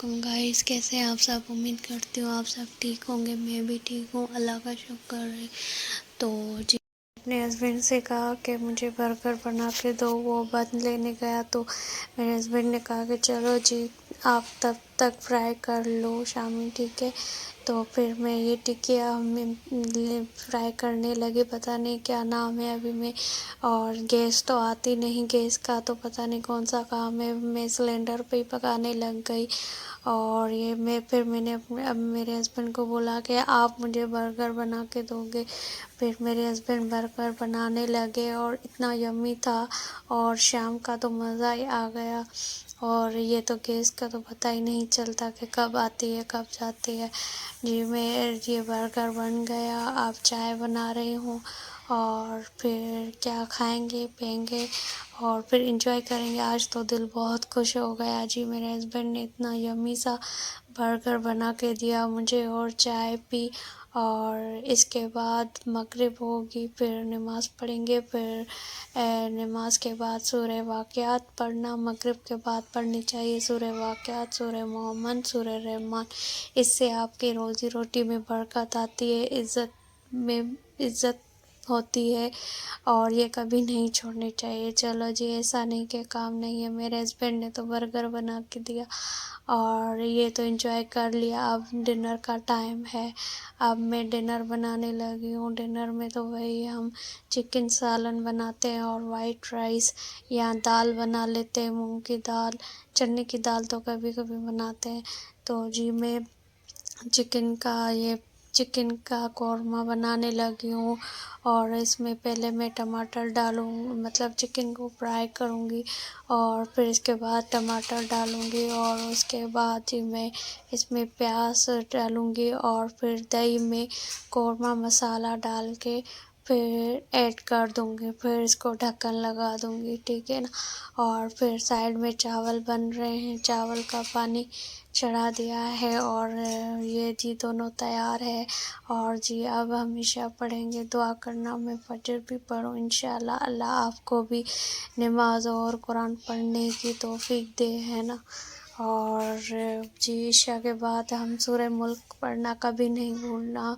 علیکم گائز، کیسے ہیں آپ سب؟ امید کرتی ہوں آپ سب ٹھیک ہوں گے۔ میں بھی ٹھیک ہوں، اللہ کا شکر ہے۔ تو جی، اپنے ہسبینڈ سے کہا کہ مجھے برگر بنا کے دو، وہ بن لینے گیا تو میرے ہسبینڈ نے کہا کہ چلو جی آپ تب تک فرائی کر لو شامی، ٹھیک ہے۔ تو پھر میں یہ ٹکیا فرائی کرنے لگی، پتہ نہیں کیا نام ہے ابھی میں، اور گیس تو آتی نہیں، گیس کا تو پتہ نہیں کون سا کام ہے، میں سلنڈر پہ ہی پکانے لگ گئی۔ اور یہ میں نے اب میرے ہسبینڈ کو بولا کہ آپ مجھے برگر بنا کے دو گے۔ پھر میرے ہسبینڈ برگر بنانے لگے اور اتنا یمی تھا، اور شام کا تو مزہ ہی آ گیا۔ اور یہ تو گیس کا تو پتہ ہی نہیں چلتا کہ کب آتی ہے کب جاتی ہے۔ جی یہ برگر بن گیا، اب چائے بنا رہی ہوں، اور پھر کیا کھائیں گے پئیں گے اور پھر انجوائے کریں گے۔ آج تو دل بہت خوش ہو گیا جی، میرے ہسبینڈ نے اتنا یمی سا برگر بنا کے دیا مجھے، اور چائے پی، اور اس کے بعد مغرب ہوگی، پھر نماز پڑھیں گے۔ پھر نماز کے بعد سورہ واقعات پڑھنا، مغرب کے بعد پڑھنی چاہیے سورہ واقعات، سورہ محمد، سورہ رحمان۔ اس سے آپ کی روزی روٹی میں برکت آتی ہے، عزت ہوتی ہے، اور یہ کبھی نہیں چھوڑنی چاہیے۔ چلو جی، ایسا نہیں کہ کام نہیں ہے، میرے ہسبینڈ نے تو برگر بنا کے دیا اور یہ تو انجوائے کر لیا۔ اب ڈنر کا ٹائم ہے، اب میں ڈنر بنانے لگی ہوں۔ ڈنر میں تو وہی ہم چکن سالن بناتے ہیں اور وائٹ رائس، یا دال بنا لیتے ہیں، مونگ کی دال، چنے کی دال تو کبھی کبھی بناتے ہیں۔ تو جی میں چکن کا قورمہ بنانے لگی ہوں، اور اس میں پہلے میں ٹماٹر مطلب چکن کو فرائی کروں گی، اور پھر اس کے بعد ٹماٹر ڈالوں گی، اور اس کے بعد جی میں اس میں پیاز ڈالوں گی، اور پھر دہی میں قورمہ مسالہ ڈال کے پھر ایڈ کر دوں گی، پھر اس کو ڈھکن لگا دوں گی، ٹھیک ہے نا۔ اور پھر سائیڈ میں چاول بن رہے ہیں، چاول کا پانی چڑھا دیا ہے، اور یہ جی دونوں تیار ہے۔ اور جی اب ہم عشاء پڑھیں گے، دعا کرنا میں فجر بھی پڑھوں انشاءاللہ، اللہ آپ کو بھی نماز اور قرآن پڑھنے کی توفیق دے، ہے نا۔ اور جی عشاء کے بعد ہم سورہ ملک پڑھنا کبھی نہیں بھولنا۔